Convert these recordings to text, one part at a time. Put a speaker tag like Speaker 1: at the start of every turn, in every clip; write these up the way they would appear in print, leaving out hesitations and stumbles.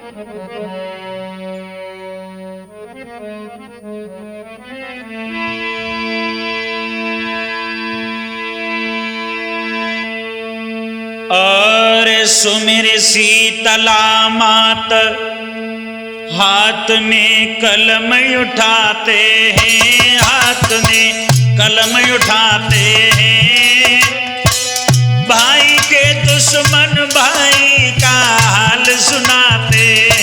Speaker 1: और सुमिर शीतला मात हाथ में कलम उठाते हैं, हाथ में कलम उठाते हैं। भाई के दुश्मन भाई का हाल सुनाते हैं।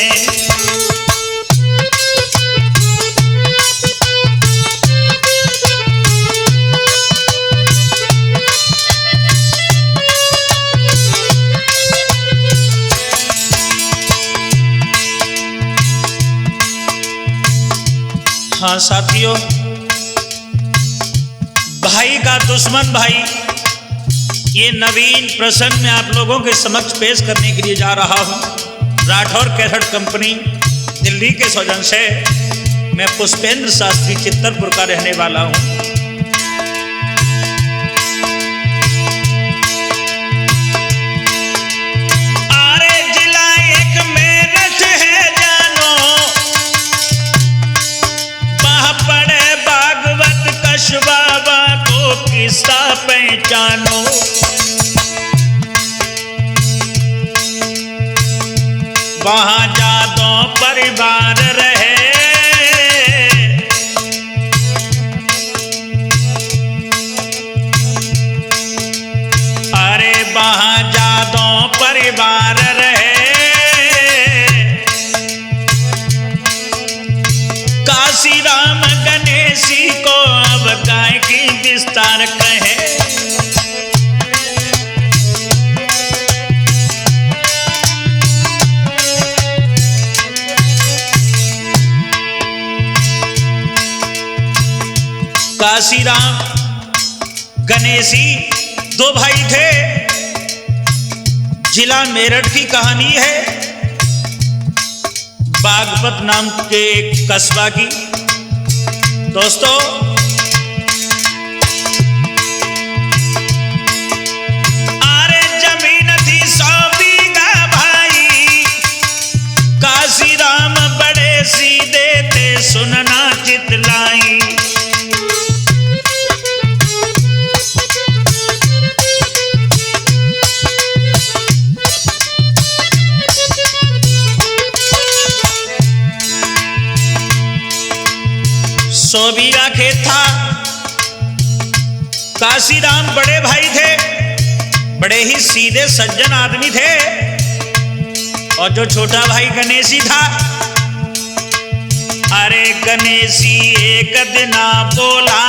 Speaker 1: हाँ साथियों, भाई का दुश्मन भाई, ये नवीन प्रसंग में आप लोगों के समक्ष पेश करने के लिए जा रहा हूं। राठौर कैसेट कंपनी दिल्ली के सौजन से मैं पुष्पेंद्र शास्त्री चित्तरपुर का रहने वाला हूं। बाबा को किस्सा पहचानो, वहां जादो परिवार रहे। अरे वहां जादो परिवार रहे। काशी राम गणेशी को अब गाय की विस्तार कहे। काशी राम गणेशी दो भाई थे। जिला मेरठ की कहानी है, बागपत नाम के एक कस्बा की। दोस्तों, अरे जमीन थी 100 बीघा भाई, काशी राम बड़े सीधे थे, सुनना चितलाई। बीघा खेत था। काशी राम बड़े भाई थे, बड़े ही सीधे सज्जन आदमी थे। और जो छोटा भाई गणेशी था, अरे गणेशी एक दिन बोला,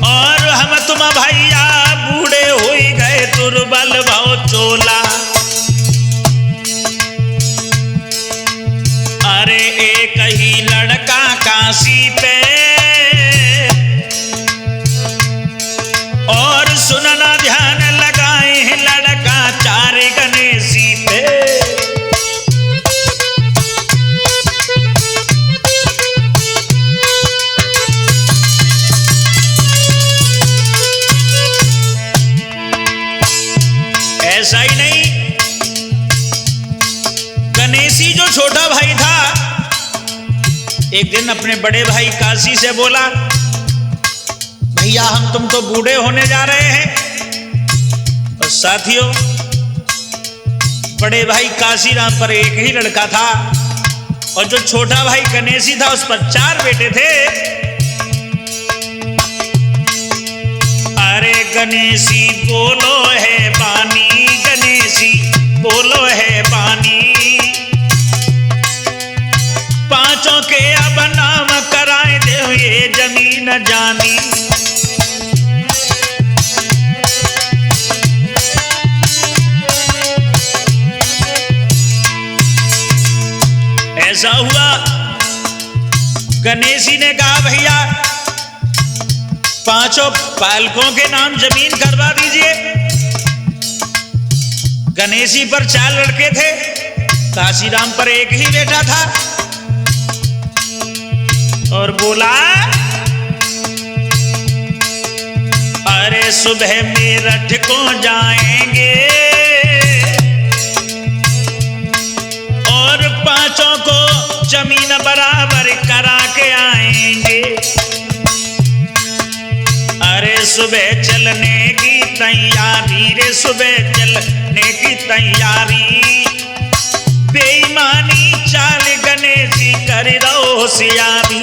Speaker 1: और हम तुम भैया बूढ़े हो गए, दुर्बल भाव चोला। अरे एक ही लड़का काशी पे, और सुनना ध्यान लगाए, लड़का 4 गणेशी पे। ऐसा ही नहीं, गणेशी जो छोटा भाई था, एक दिन अपने बड़े भाई काशी से बोला, भैया हम तुम तो बूढ़े होने जा रहे हैं। और साथियों, बड़े भाई काशी राम पर एक ही लड़का था, और जो छोटा भाई गणेशी था उस पर 4 बेटे थे। अरे गणेशी बोलो है बानी, गणेशी बोलो है बानी, 5 के अब नाम कराए दे ये जमीन जानी। ऐसा हुआ, गणेशी ने कहा भैया 5 पालकों के नाम जमीन करवा दीजिए। गणेशी पर 4 लड़के थे, काशी राम पर एक ही बेटा था। और बोला, अरे सुबह मेरठ को जाएंगे, सुबह चलने की तैयारी, बेईमानी चाल गणेश जी कर रहो होशियारी।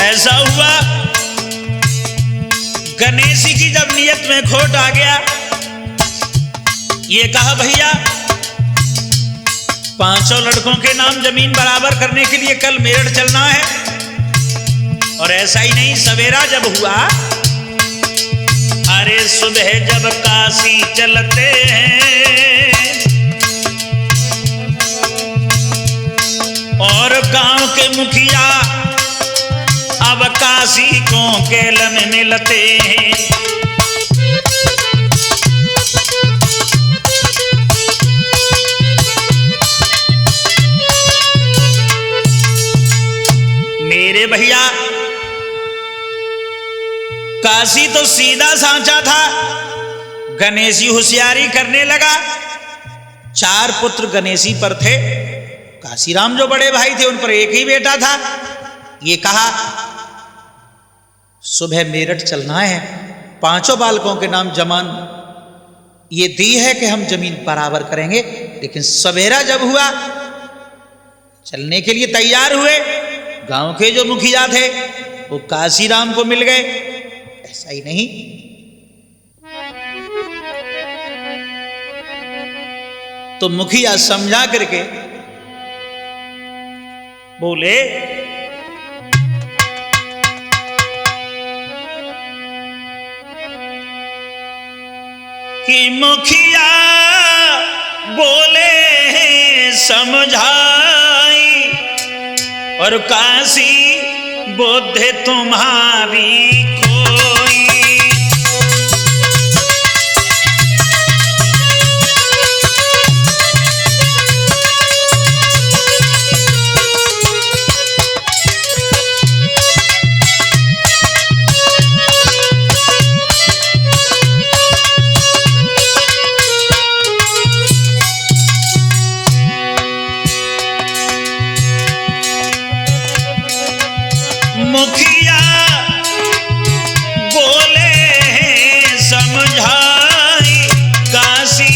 Speaker 1: ऐसा हुआ गणेश जी की जब नियत में खोट आ गया, ये कहा भैया पांचों लड़कों के नाम जमीन बराबर करने के लिए कल मेरठ चलना है। और ऐसा ही नहीं, सवेरा जब हुआ, अरे सुबह जब काशी चलते हैं और गांव के मुखिया अब काशी को केलन मिलते हैं। मेरे भैया काशी तो सीधा सांचा था, गणेशी होशियारी करने लगा। 4 पुत्र गणेशी पर थे, काशीराम जो बड़े भाई थे उन पर एक ही बेटा था। ये कहा सुबह मेरठ चलना है, 5 बालकों के नाम जमान ये दी है कि हम जमीन बराबर करेंगे। लेकिन सवेरा जब हुआ, चलने के लिए तैयार हुए, गांव के जो मुखिया थे वो काशीराम को मिल गए। ऐसा ही नहीं, तो मुखिया समझा करके बोले कि मुखिया बोले समझाई और काशी बुद्धि तुम्हारी खोई। मुखिया बोले समझाई, काशी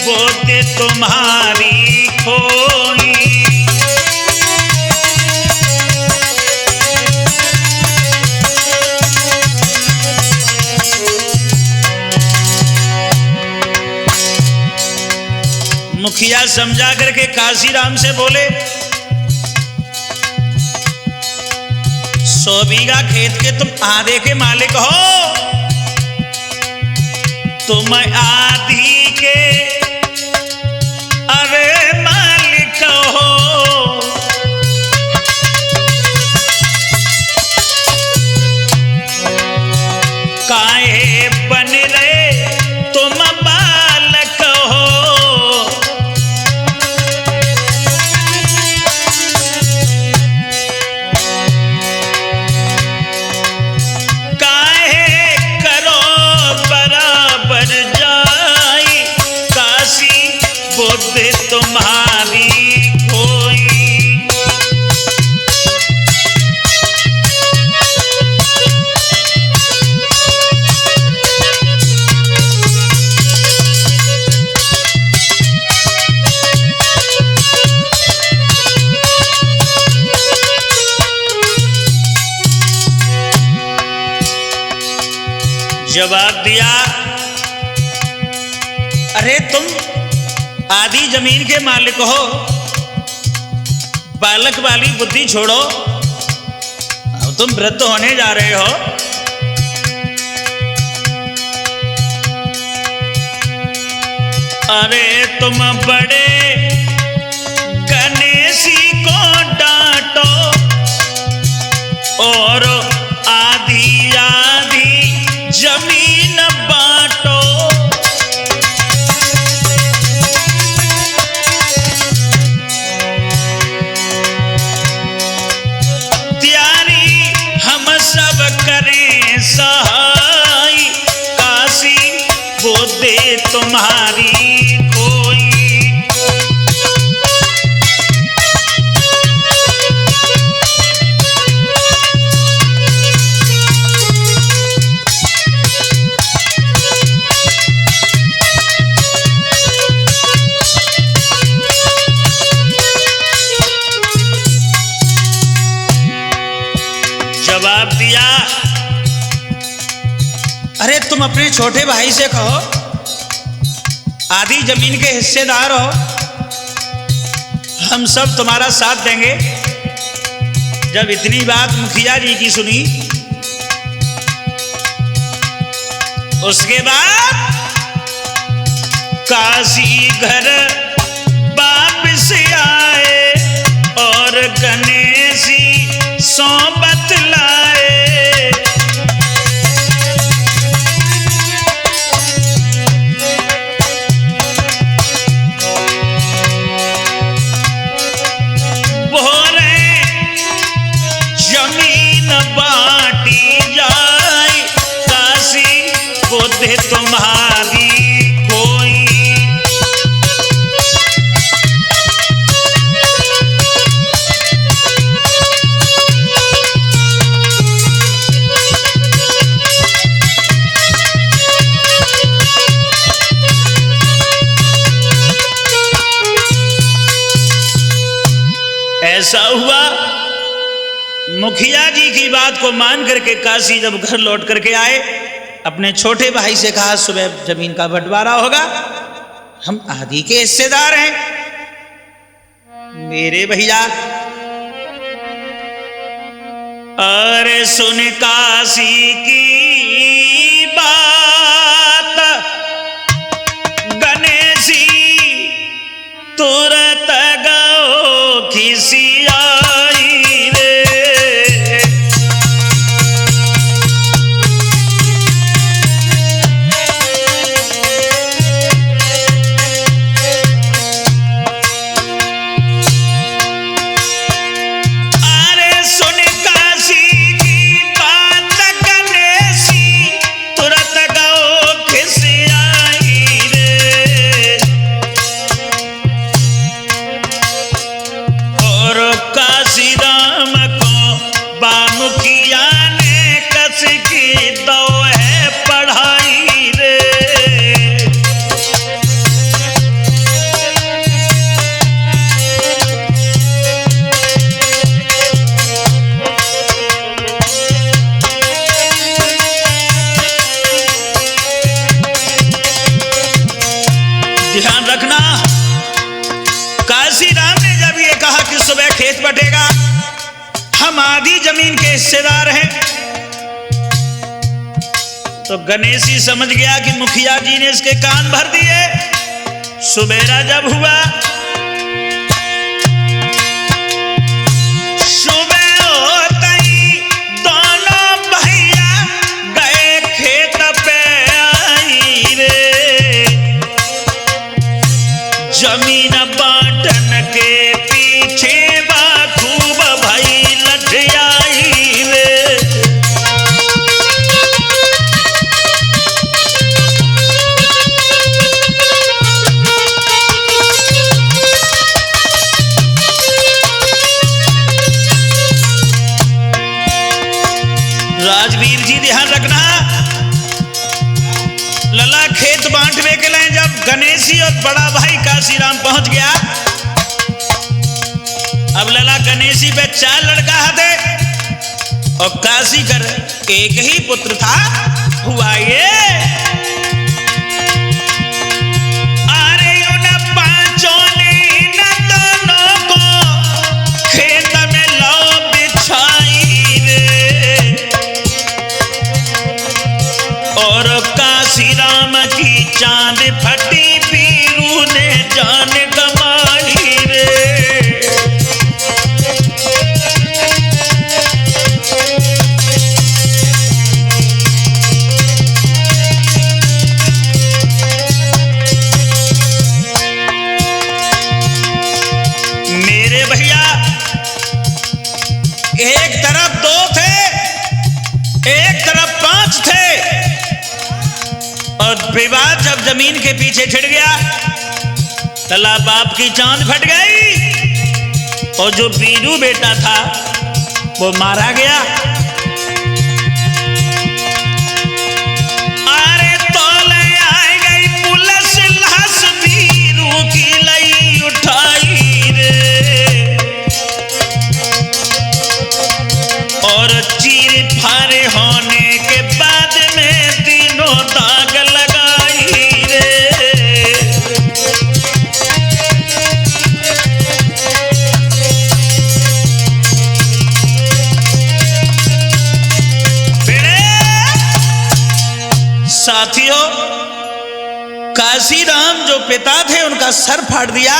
Speaker 1: बुद्धि तुम्हारी खोई। मुखिया समझा करके काशीराम से बोले 100 बीघा खेत के तुम आधे के मालिक हो, तुम आधी के अरे मालिक हो। काहे बन रहे तुम बालक हो, बुद्धि तुम्हारी खोई। जवाब दिया, अरे तुम आधी जमीन के मालिक हो, बालक वाली बुद्धि छोड़ो, अब तुम वृद्ध होने जा रहे हो। अरे तुम बड़े गणेशी को डांटो और आधी आधी जमीन बांटो। सब करें सहाय, काशी बुद्धि तुम्हारी खोई। तुम अपने छोटे भाई से कहो, आधी जमीन के हिस्सेदार हो, हम सब तुम्हारा साथ देंगे। जब इतनी बात मुखिया जी की सुनी, उसके बाद काशी घर वापस आए और गणेशी सोबत लाए। बोले जमीन बांटी जाए, काशी को दे तुम्हारी कोई। ऐसा हुआ, मुखिया जी की बात को मान करके काशी जब घर लौट करके आए, अपने छोटे भाई से कहा सुबह जमीन का बंटवारा होगा, हम आधी के हिस्सेदार हैं। मेरे भैया अरे सुन काशी की बात, गणेशी तुरंत गो खिसियाई रे। अरे सुन काशी की बात, गणेशी तुरंत गो खिसियाई रे। और काशी राम को बामुखिया ने कस की दो है पढ़ाई रे। ध्यान रखना, काशी राम ने जब ये कहा कि सुबह खेत बटेगा, हम आधी जमीन के हिस्सेदार हैं, तो गणेशी समझ गया कि मुखिया जी ने इसके कान भर दिए। सुबेरा जब हुआ, सुबह होते ही दोनों भैया गए खेत पे आई रे। जमीन बांटन के पीछे खूब भाई लठियाई रे। राजवीर जी ध्यान रखना, लला खेत बांटने के लिए जब गणेशी और बड़ा भाई काशी राम पहुंच गया, अब लला गणेशी पे 4 लड़का थे और काशी कर एक ही पुत्र था। हुआ ये अरे उन पांचों ने इन दोनों को खेत में लौ बिछाई रे। और काशी राम की चांद फटी, पीरू ने जान गमाई रे। मेरे भैया एक तरफ 2 थे, एक तरफ 5 थे, और विवाद जब जमीन के पीछे छिड़ गया, लला बाप की चांद फट गई और जो बीरू बेटा था वो मारा गया। अरे तोले आई गई पुलिस, लाश बीरू की लई उठाई रे। और चीर फाड़ होने के बाद में तीनों साथियों, काशीराम जो पिता थे उनका सर फाड़ दिया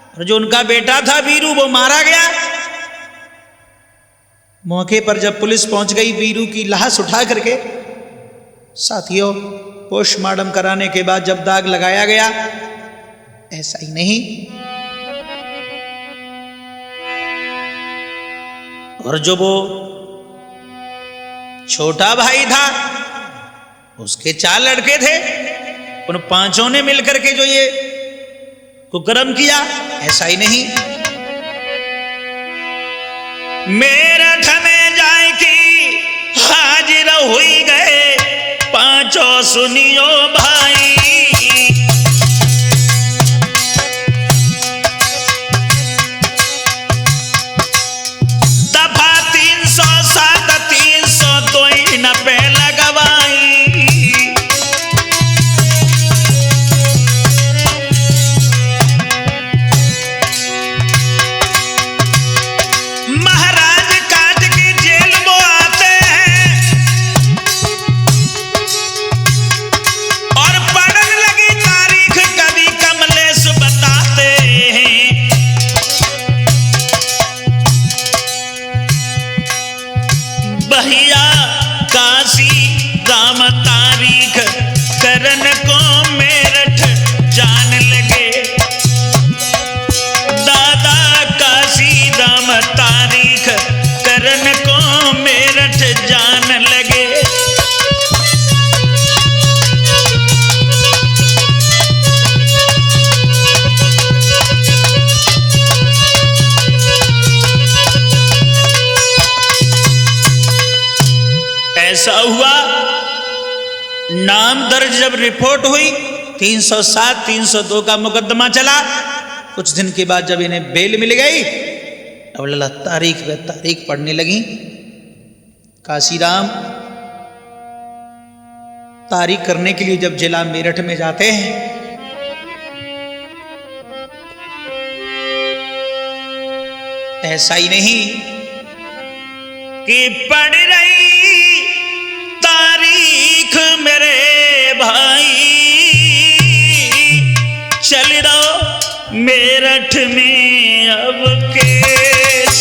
Speaker 1: और जो उनका बेटा था वीरू वो मारा गया। मौके पर जब पुलिस पहुंच गई वीरू की लाश उठा करके, साथियों पोस्टमार्टम कराने के बाद जब दाग लगाया गया, ऐसा ही नहीं, और जो वो छोटा भाई था उसके 4 लड़के थे, उन 5 ने मिलकर के जो ये कुकर्म किया, ऐसा ही नहीं। मेरठ में जाए कि हाजिर हुई गए 5 सुनियो भाई, दफा 307 302 न पे लगवाई। महाराज काट के जेल वो आते हैं और पढ़ने लगी तारीख कवि कमलेश बताते हैं। भैया काशी राम तारीख करन को मेरठ जान लगे, दादा काशी राम तारीख करन को मेरठ जान लगे। ऐसा हुआ, नाम दर्ज जब रिपोर्ट हुई 307 302 का मुकदमा चला। कुछ दिन के बाद जब इन्हें बेल मिल गई, अब लला तारीख पे तारीख पढ़ने लगी। काशीराम तारीख करने के लिए जब जिला मेरठ में जाते हैं, ऐसा ही नहीं कि पढ़ रही तारीख मेरे भाई, चल रहो मेरठ में अब केस।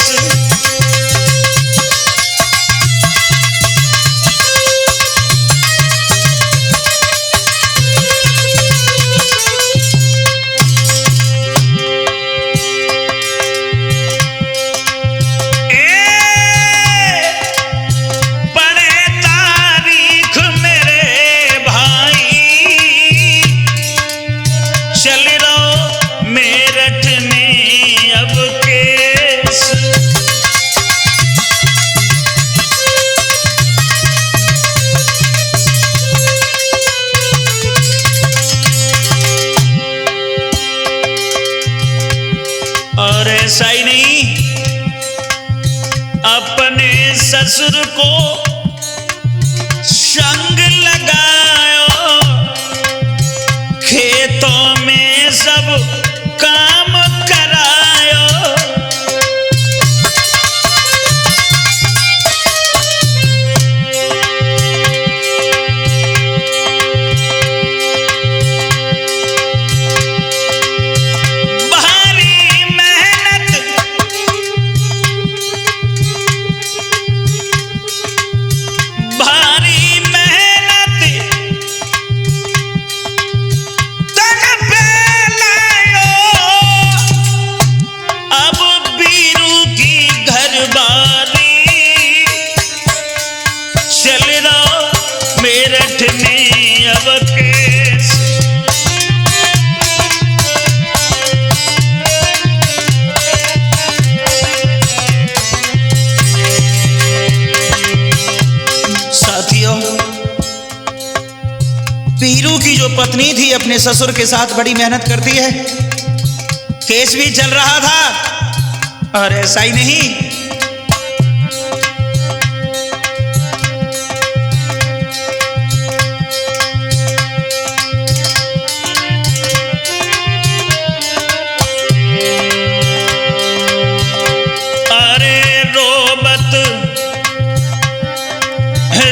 Speaker 1: और ऐसा ही नहीं, अपने ससुर को संग लगायो, खेतों में सब काम करायो। वीरू की जो पत्नी थी अपने ससुर के साथ बड़ी मेहनत करती है, केस भी चल रहा था। और ऐसा ही नहीं, अरे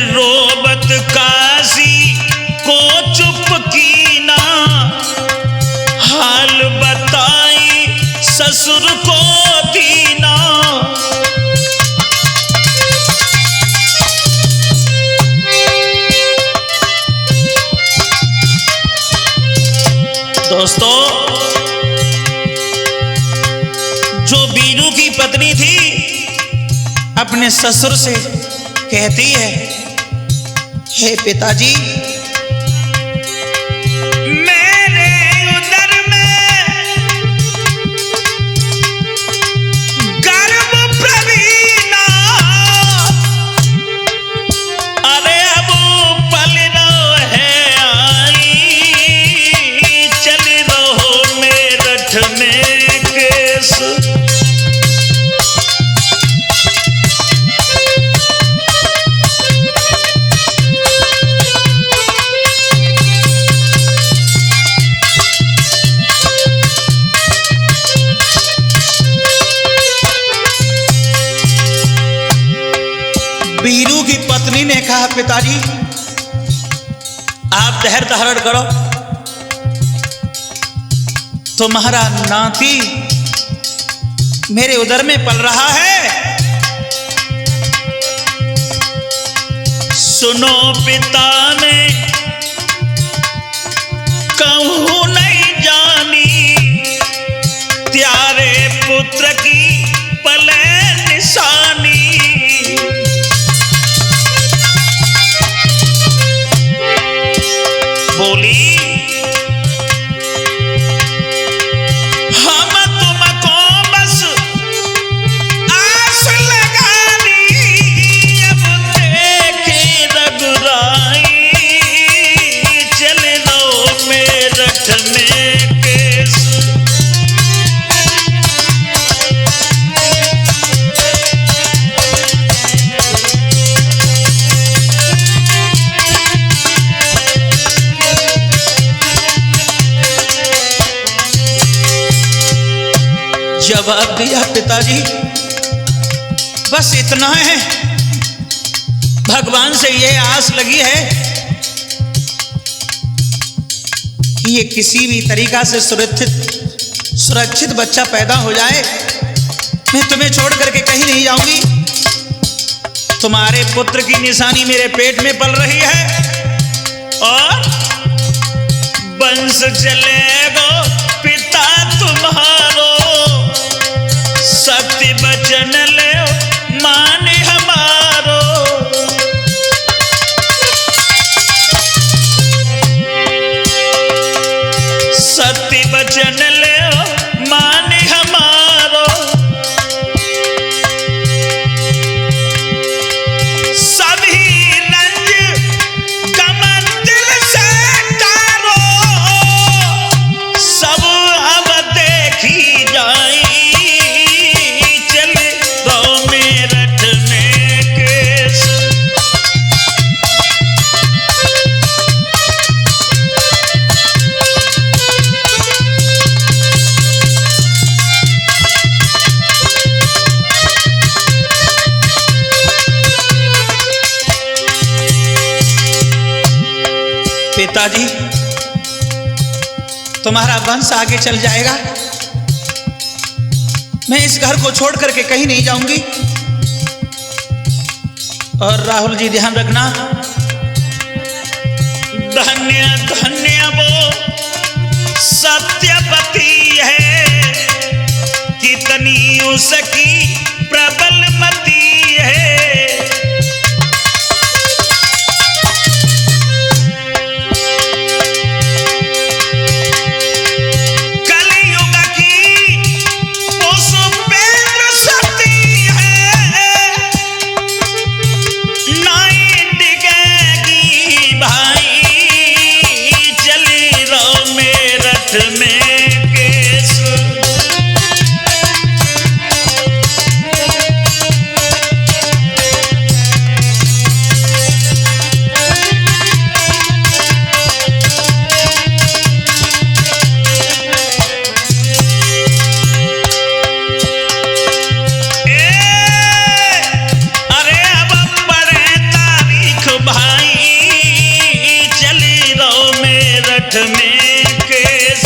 Speaker 1: रोबत काशी ससुर को दीना। दोस्तों, जो बीरू की पत्नी थी अपने ससुर से कहती है, हे पिताजी, मेरे उदर में गर्भ प्रवीणा, अरे अब पल रहो है आई, चल रहो मेरठ में केस। बीरू की पत्नी ने कहा, पिताजी आप धैर्य धारण करो, तुम्हारा नाती मेरे उदर में पल रहा है। सुनो पिता ने कहूं नहीं जानी, त्यारे पुत्र की पले निशानी। बोली, हम तुमको बस आस लगानी, अब देखे रघुराई, चल लो मेरठ में केस। जवाब दिया, पिताजी बस इतना है, भगवान से ये आस लगी है कि ये किसी भी तरीका से सुरक्षित बच्चा पैदा हो जाए। मैं तुम्हें छोड़ करके कहीं नहीं जाऊंगी। तुम्हारे पुत्र की निशानी मेरे पेट में पल रही है और वंश चलेगा पिता तुम्हारो, सत्य वचन ले मान हमारो। सत्य वचन ले मान हमारो, सभी रंज गमन दिल से तारो, सब अब देखी जाए, पिताजी तुम्हारा वंश आगे चल जाएगा। मैं इस घर को छोड़ करके कहीं नहीं जाऊंगी। और राहुल जी ध्यान रखना, धन्य धन्य वो सत्यवती है, कितनी उसकी प्रबल मती है। में केस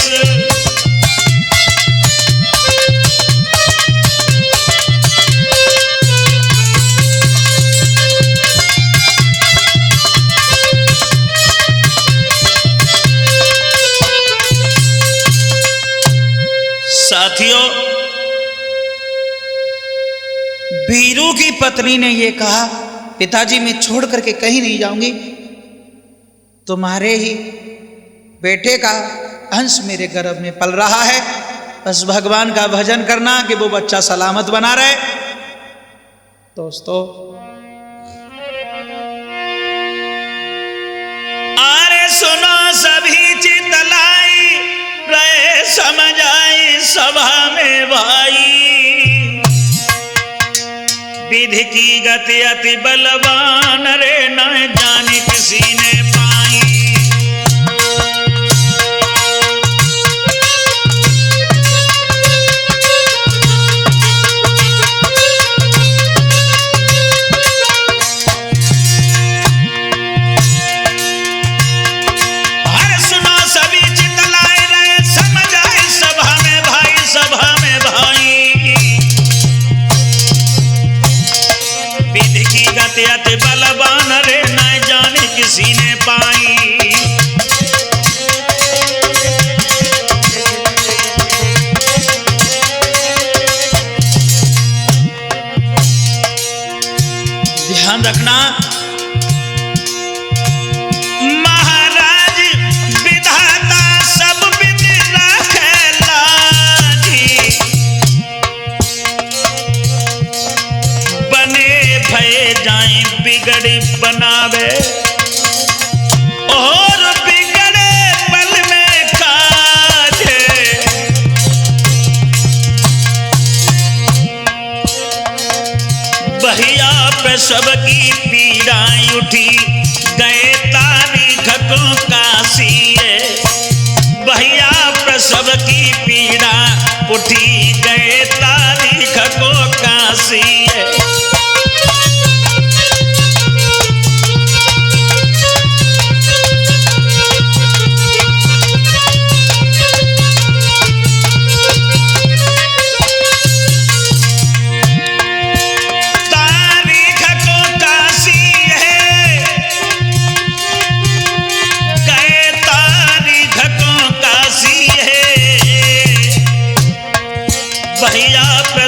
Speaker 1: साथियों, बीरू की पत्नी ने यह कहा, पिताजी मैं छोड़ करके कहीं नहीं जाऊंगी, तुम्हारे ही बेटे का अंश मेरे गर्भ में पल रहा है, बस भगवान का भजन करना कि वो बच्चा सलामत बना रहे। दोस्तों, अरे सुनो सभी चितलाई रहे समझ आई सभा में भाई, विधि की गति अति बलवान रे न जाने किसी ने पाई। अति बलवान रे न जाने किसी ने पाई। ध्यान रखना, महाराज विधाता सब विध रखेला जी, बने भय जाए बिगड़ी बनावे और बिगड़े पल में काजे। बहिया पे सबकी पीड़ाएं उठी, गए तारीख को कासिए। बहिया पे सबकी पीड़ा उठी, गए तारीख को कासिए।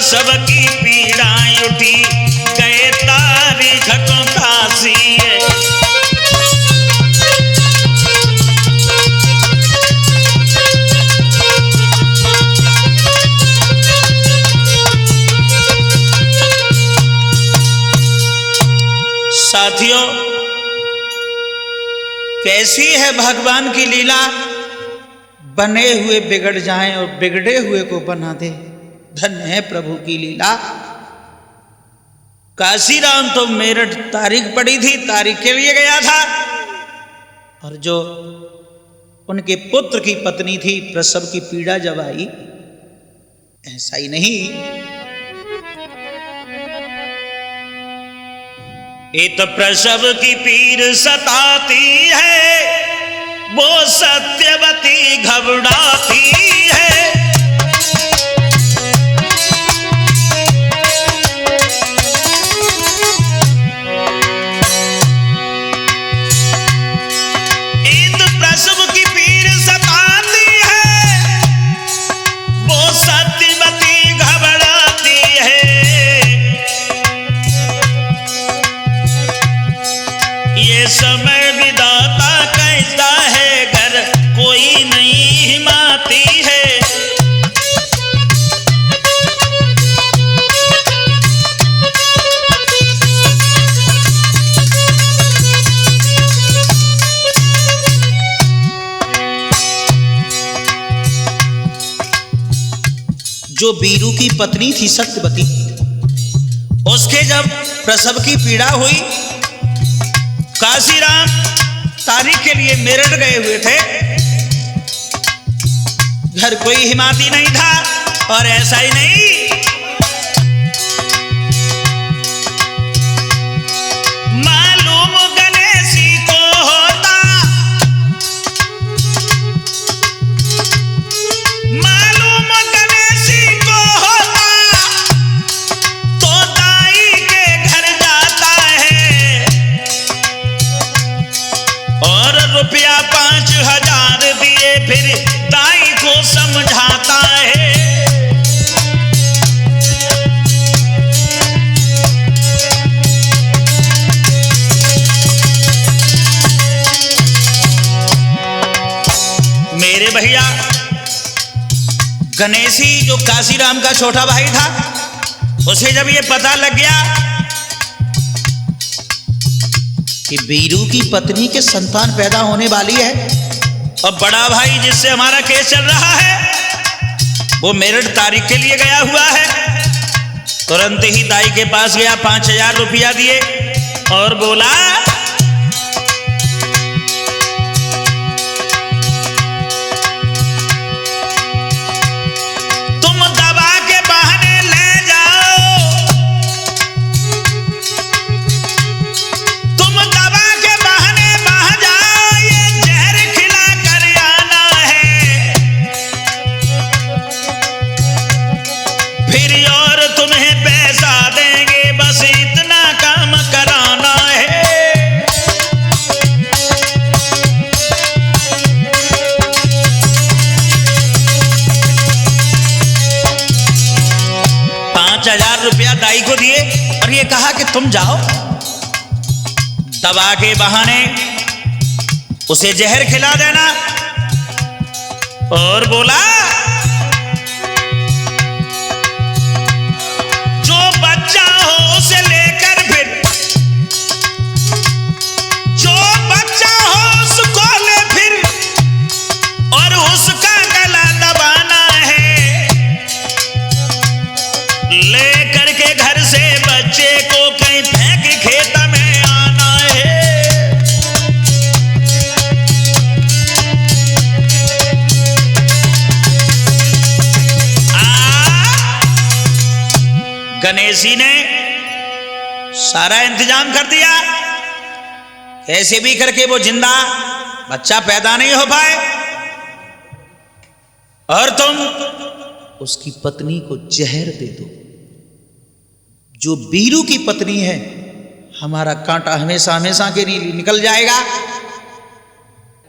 Speaker 1: सबकी पीड़ाएं उठी, गए तारीख को कासिए। साथियों, कैसी है भगवान की लीला, बने हुए बिगड़ जाएं और बिगड़े हुए को बना दे। धन्य है प्रभु की लीला। काशीराम तो मेरठ तारीख पड़ी थी, तारीख के लिए गया था, और जो उनके पुत्र की पत्नी थी प्रसव की पीड़ा जब आई, ऐसा ही नहीं, ये तो प्रसव की पीर सताती है, वो सत्यवती घबराती है। समय विधाता कहता है घर कोई नहीं हिमाती है। जो बीरू की पत्नी थी सत्यवती, उसके जब प्रसव की पीड़ा हुई, काशीराम तारीख के लिए मेरठ गए हुए थे, घर कोई हिमाती नहीं था, और ऐसा ही नहीं, मालूम गणेशी को होता, मालूम गणेशी को होता, तो दाई के घर जाता है और रुपया 5000 दिए फिर दाई को समझाता है। गणेशी जो काशीराम का छोटा भाई था, उसे जब ये पता लग गया कि बीरू की पत्नी के संतान पैदा होने वाली है और बड़ा भाई जिससे हमारा केस चल रहा है वो मेरठ तारीख के लिए गया हुआ है, तुरंत ही दाई के पास गया, 5,000 रुपया दिए और बोला तुम दवा के बहाने ले जाओ, तुम दवा के बहाने वहां जाओ, ये जहर खिला कर आना है, फिर और तुम्हें पैसा देंगे, बस इतना काम कराना है। ₹5,000 दाई को दिए और ये कहा कि तुम जाओ दवा के बहाने उसे जहर खिला देना, और बोला जो बच्चा हो उसे लेकर फिर, जो बच्चा हो उसको ले फिर और उसका गला दबाना है, लेकर के घर से बच्चे को कहीं फेंक खेत में आना है। गणेशी ने सारा इंतजाम कर दिया, कैसे भी करके वो जिंदा बच्चा पैदा नहीं हो पाए, और तुम उसकी पत्नी को जहर दे दो, जो बीरू की पत्नी है हमारा कांटा हमेशा हमेशा के लिए निकल जाएगा।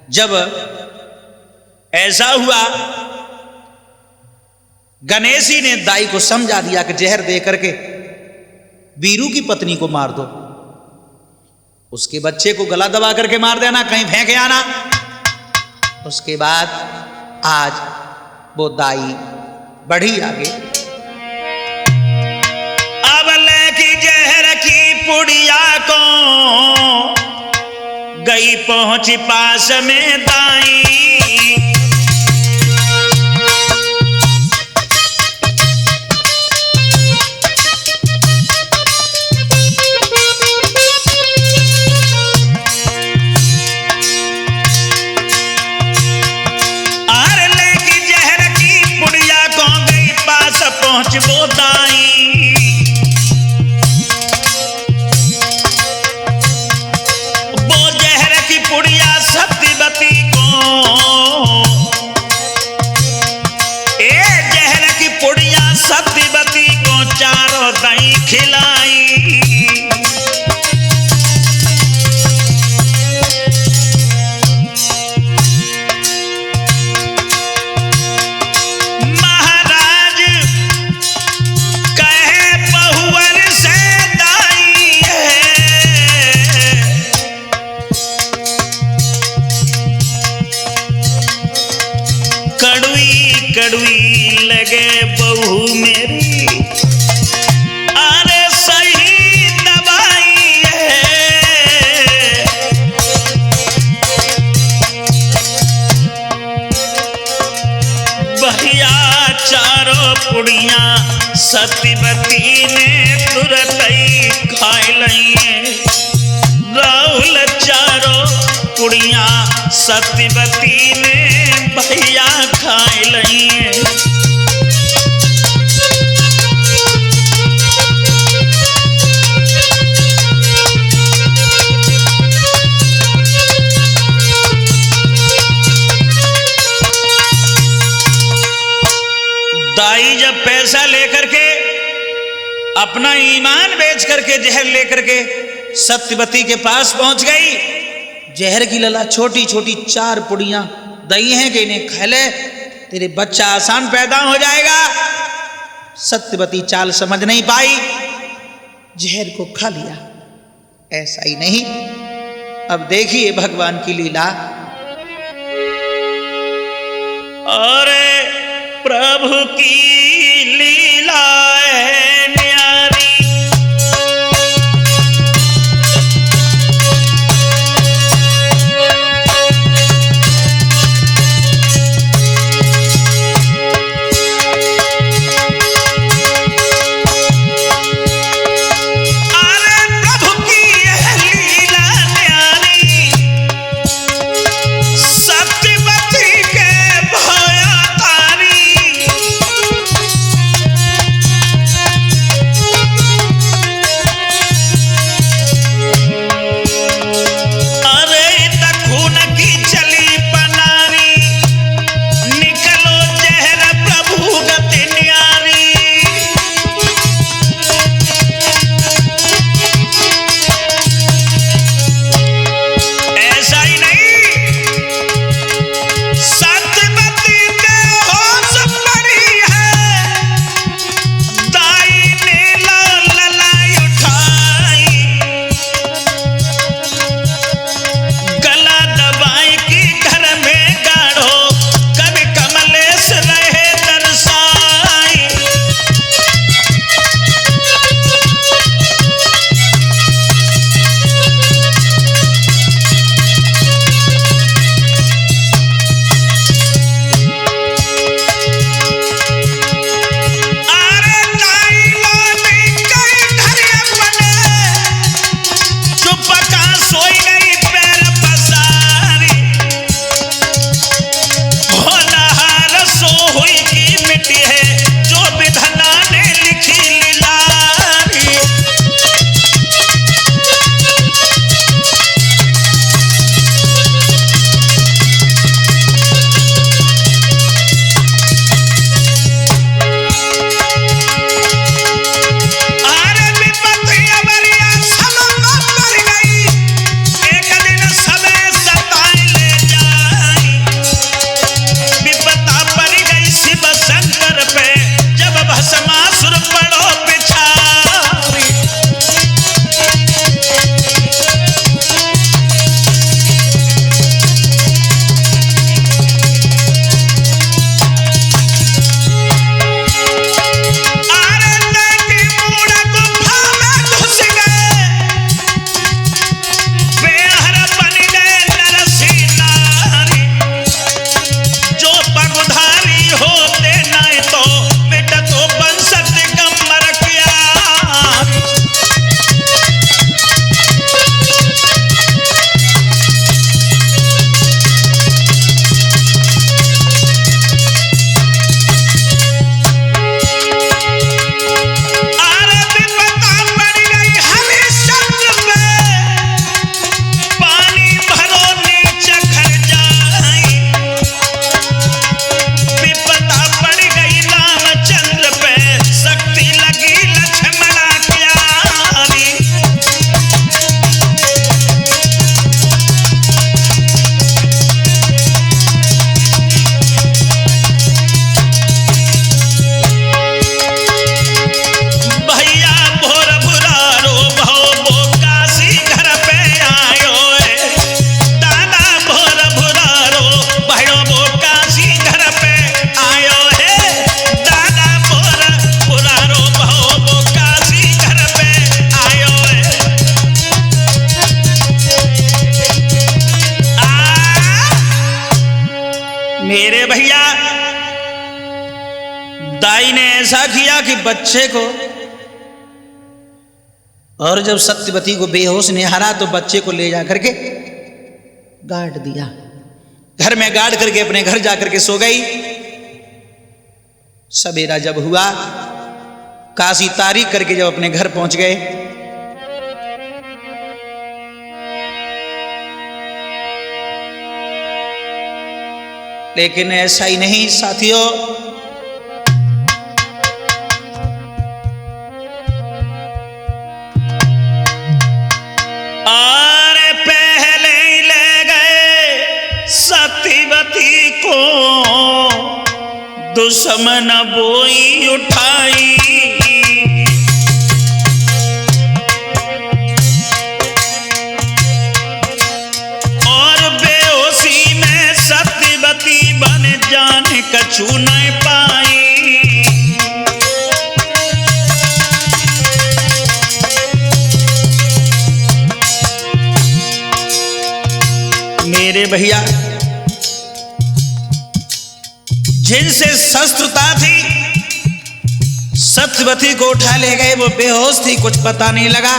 Speaker 1: जब ऐसा हुआ गणेशी ने दाई को समझा दिया कि जहर दे करके बीरू की पत्नी को मार दो, उसके बच्चे को गला दबा करके मार देना, कहीं फेंक आना। उसके बाद आज वो दाई बढ़ी आगे, अब लेकी जहर की पुड़िया को गई पहुंची पास में दाई, पहुंच वो दाई, वो जहर की पुड़िया सत्यवती को, जहर की पुड़िया सत्यवती को चारों दाई खिलाई। कड़वी लगे बहू मेरी, अरे सही दवाई है, भैया चारों पुड़िया सत्यवती ने तुरंत ही खाई लई, राहुल चारों पुड़िया सत्यवती ने भैया खाई लई। दाई जब पैसा लेकर के अपना ईमान बेच करके जहर लेकर के सत्यवती के पास पहुंच गई, जहर की लला छोटी छोटी 4 पुड़ियां दही हैं कि इन्हें खा ले, तेरे बच्चा आसान पैदा हो जाएगा। सत्यवती चाल समझ नहीं पाई, जहर को खा लिया। ऐसा ही नहीं, अब देखिए भगवान की लीला। और प्रभु की लीला है न्यारी। मेरे भैया दाई ने ऐसा किया कि बच्चे को, और जब सत्यवती को बेहोश निहारा तो बच्चे को ले जाकर के गाड़ दिया, घर में गाड़ करके अपने घर जाकर के सो गई। सवेरा जब हुआ, काशी तारीख करके जब अपने घर पहुंच गए, लेकिन ऐसा ही नहीं साथियों, अरे पहले ही ले गए सत्यवती को, दुश्मन बोई उठाई। और बेहोशी में सत्यवती बन जाने कछु नहीं पाई। मेरे भैया जिनसे शस्त्रता थी सत्यवती को उठा ले गए, वो बेहोश थी, कुछ पता नहीं लगा।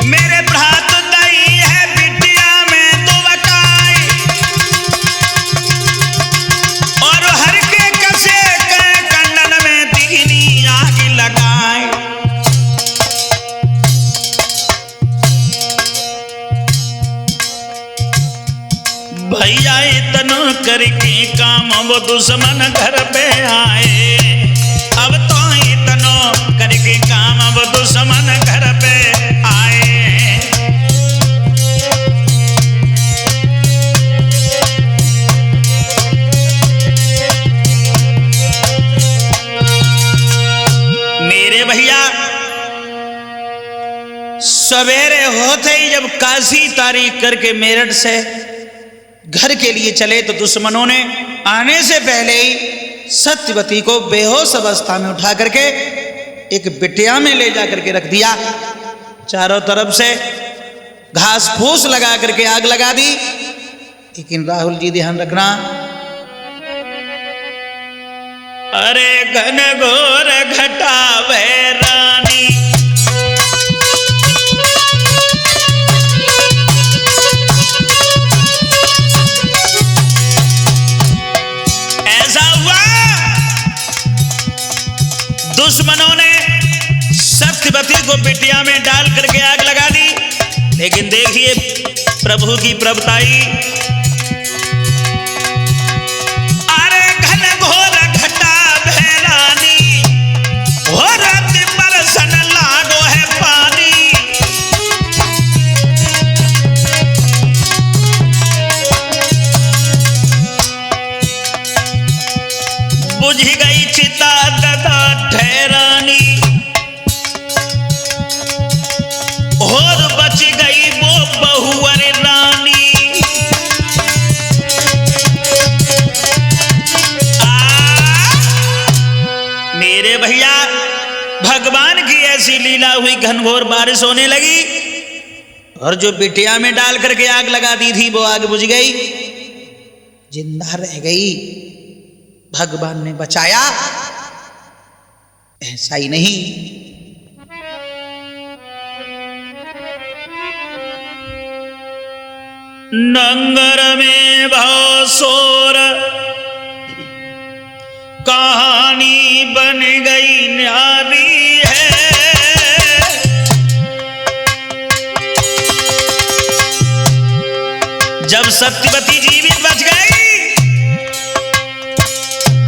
Speaker 1: मेरे भ्रात दई है बिटिया में दो बकाई, और हर के कसे के कंडन में तीनी आग लगाए। भैया इतना करके काम वो दुश्मन घर पे आए, अब तो इतना करके काम वो दुश्मन घर पे आए। मेरे भैया सवेरे होते ही जब काशी तारीख करके मेरठ से घर के लिए चले तो दुश्मनों ने आने से पहले ही सत्यवती को बेहोश अवस्था में उठा करके एक बिटिया में ले जा करके रख दिया। चारों तरफ से घास फूस लगा करके आग लगा दी। लेकिन राहुल जी ध्यान रखना, अरे घन घोर घटावे रानी, दुश्मनों ने सत्यवती को बिटिया में डाल करके आग लगा दी। लेकिन देखिए प्रभु की प्रभुताई, अरे घन घोर घटा भैरानी, हो रात बरसन लागो है पानी। बुझ गई चिता ददा ठहरानी, और बच गई वो बहुवर रानी। मेरे भैया भगवान की ऐसी लीला हुई, घनघोर बारिश होने लगी और जो बिटिया में डाल करके आग लगा दी थी वो आग बुझ गई, जिंदा रह गई। भगवान ने बचाया, ऐसा ही नहीं, नंगर में भौसोर कहानी बन गई न्यारी है। जब सत्यवती जीवित बच गई,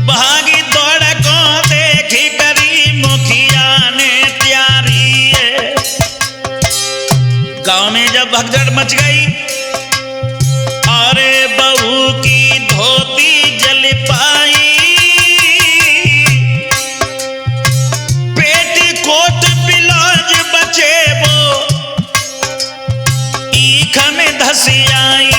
Speaker 1: भागी दौड़ को देखी करी मुखिया ने तैयारी है। गांव में जब भगदड़ मच गई, अरे बहू की धोती जल पाई, पेटी कोट ब्लाउज बचे वो ईख में धस आई।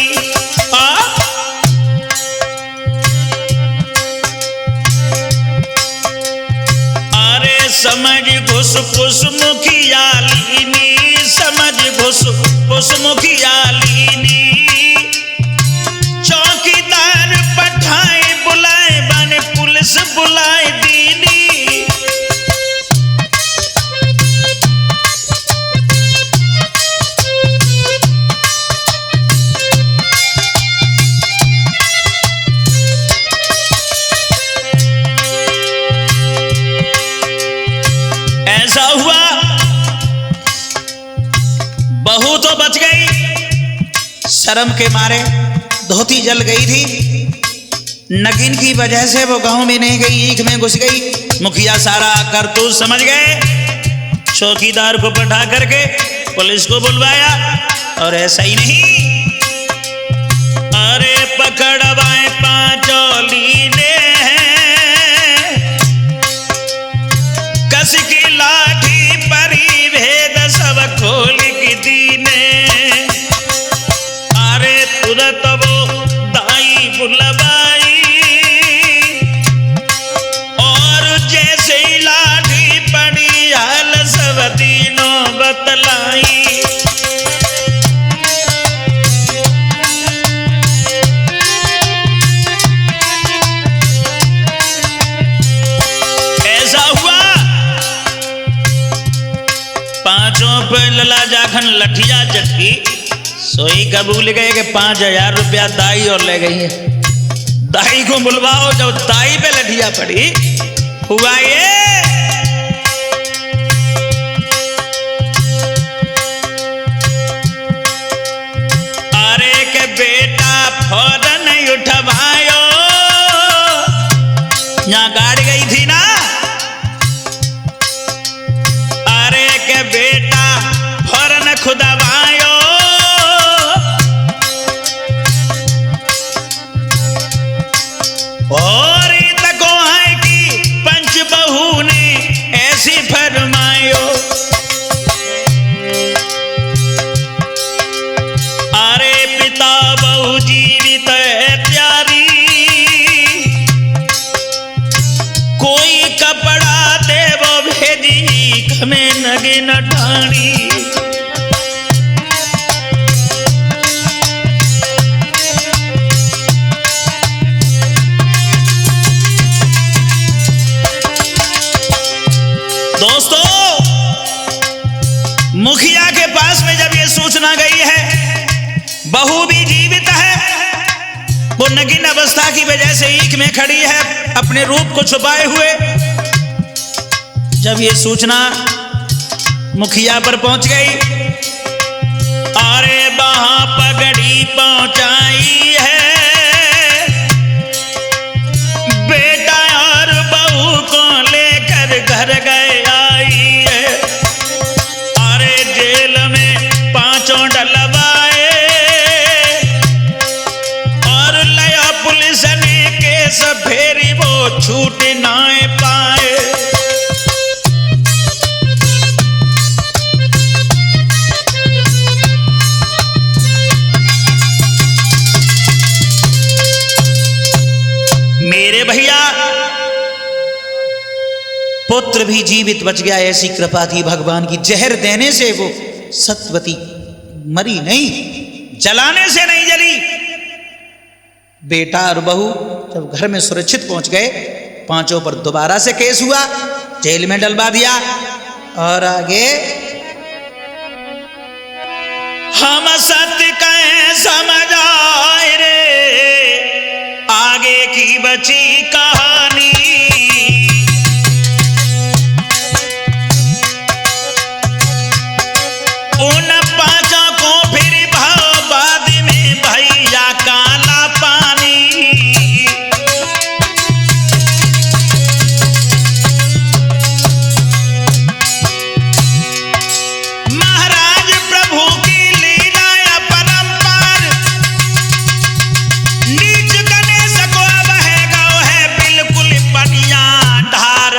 Speaker 1: समझ घुस फुस मुखियालिनी, समझ घुस फुस मुखियालिनी, चौकीदार पठाए बुलाए बन पुलिस बुलाए दीनी। ऐसा हुआ, बहू तो बच गई, शर्म के मारे धोती जल गई थी। नगिन की वजह से वो गांव में नहीं गई, ईख में घुस गई। मुखिया सारा करतूत समझ गए, चौकीदार को पठा करके पुलिस को बुलवाया। और ऐसा ही नहीं, अरे पकड़वाए पांचोली ने कस की लाठी परी भेद सब खोल की दीने। अरे तुरंत वो दाई बुलवाई और जैसे ही पे लला जाखन लठिया चटकी सोई कबूल गए कि 5,000 रुपया दाई और ले गई है। दाई को बुलवाओ। जब दाई पे लठिया पड़ी हुआ ये अरे के बेटा फौरन उठवायो। यहाँ गाड़ी गई थी ना। अरे के बेटा फौरन खुदवायो। और तको है कि पंच बहू ने ऐसी फरमायो। अरे पिता बहु जीवित है प्यारी, कोई कपड़ा दे वो भेजी हमें नगे न ठाणी। दोस्तों, मुखिया के पास में जब ये सूचना गई है बहू भी जीवित है, वो नगीन अवस्था की वजह से ईख में खड़ी है अपने रूप को छुपाए हुए। जब ये सूचना मुखिया पर पहुंच गई, अरे वहां पगड़ी पहुंचाई है। बेटा और बहू को लेकर घर गए आई है। अरे जेल में 5 डलवाए और लया पुलिस ने केस फेरी, वो छूट ना पाए। मेरे भैया पुत्र भी जीवित बच गया, ऐसी कृपा थी भगवान की। जहर देने से वो सत्यवती मरी नहीं, जलाने से नहीं जली। बेटा और बहू जब घर में सुरक्षित पहुंच गए, 5 पर दोबारा से केस हुआ, जेल में डलवा दिया। और आगे हम सत्य कहें समझ आए रे, आगे की बची कहानी। उन 5 को फिर भाव बाद में भैया काला पानी। महाराज प्रभु की लीला या परंपार, नीच गणेश को वह गौ है बिल्कुल पनिया ढार।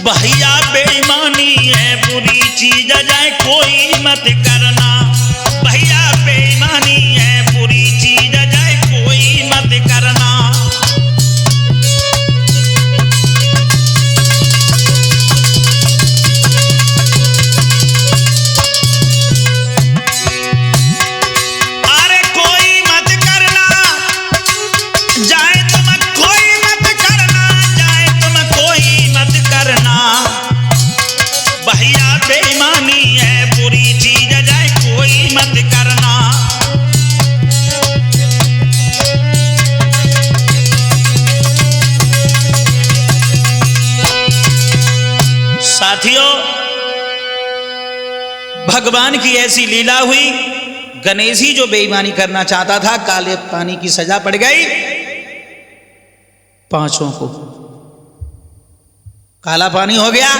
Speaker 1: भैया बेईमानी है बुरी चीज जाए कोई मत करना। भैया बेईमानी है बुरी चीज जाए कोई मत करना। अरे कोई मत करना, जाए तुम कोई मत करना, जाए तुम कोई मत करना। भैया बेईमानी है बुरी चीज जाए कोई मत करना। साथियों, भगवान की ऐसी लीला हुई। गणेश ही जो बेईमानी करना चाहता था, काले पानी की सजा पड़ गई। 5 को काला पानी हो गया।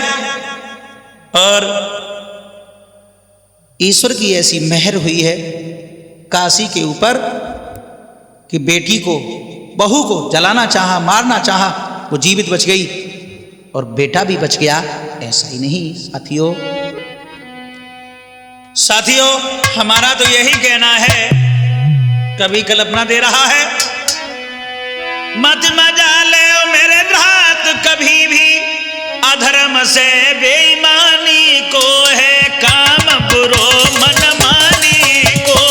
Speaker 1: और ईश्वर की ऐसी मेहर हुई है काशी के ऊपर कि बेटी को, बहू को जलाना चाहा, मारना चाहा, वो जीवित बच गई और बेटा भी बच गया। ऐसा ही नहीं साथियों, हमारा तो यही कहना है, कभी कल्पना दे रहा है, मत मजा ले मेरे भ्रात कभी भी, अधर्म से बेईमानी को है काम बुरो मनमानी को।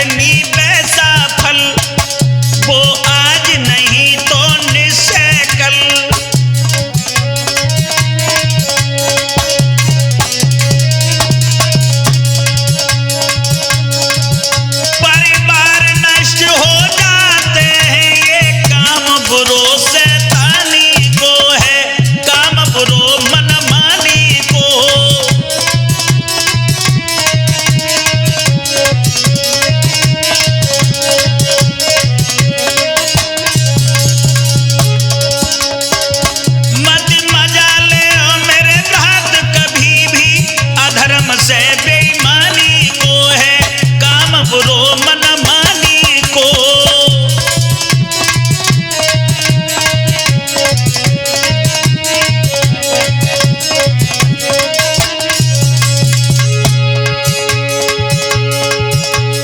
Speaker 1: नी वैसा फल, वो आज नहीं तो निश्चय कल। परिवार नष्ट हो जाते हैं, ये काम बुरो शैतानी को है, काम बुरो मनमानी को। मत मजा ले मेरे भ्रात कभी भी, अधर्म से बेईमानी को है, काम बुरो मनमानी को।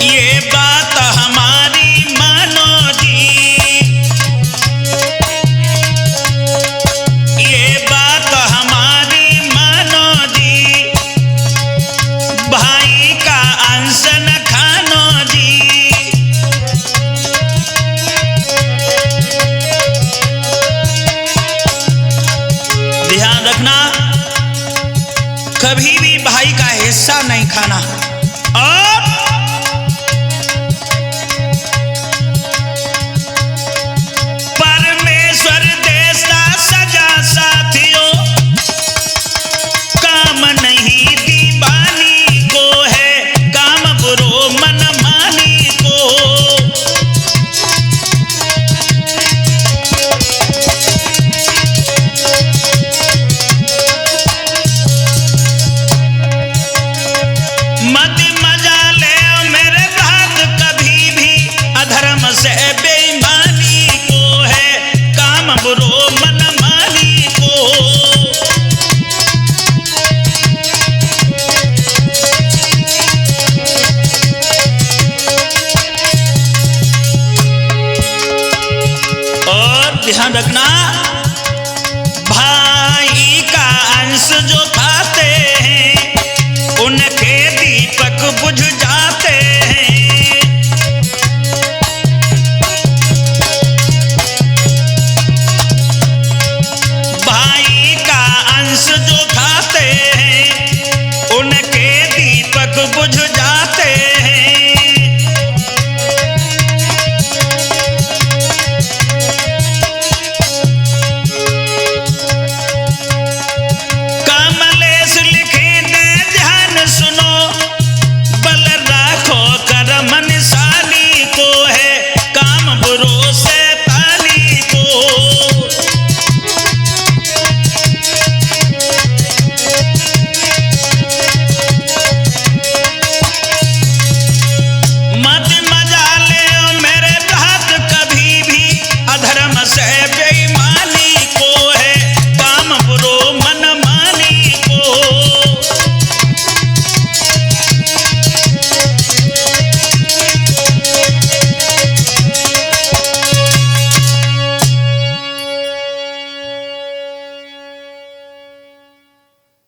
Speaker 1: ये बात हमारी मानो जी, ये बात हमारी मानो जी, भाई का अंश न खानो जी। ध्यान रखना, कभी भी भाई का हिस्सा नहीं खाना। और परमेश्वर देता सजा साथियों, काम नहीं दीवानी को है, काम बुरो मनमानी को। मत मजा ले मेरे भ्रात कभी भी, अधर्म से बेईमानी को है, काम बुरो मनमानी को। और ध्यान रखना,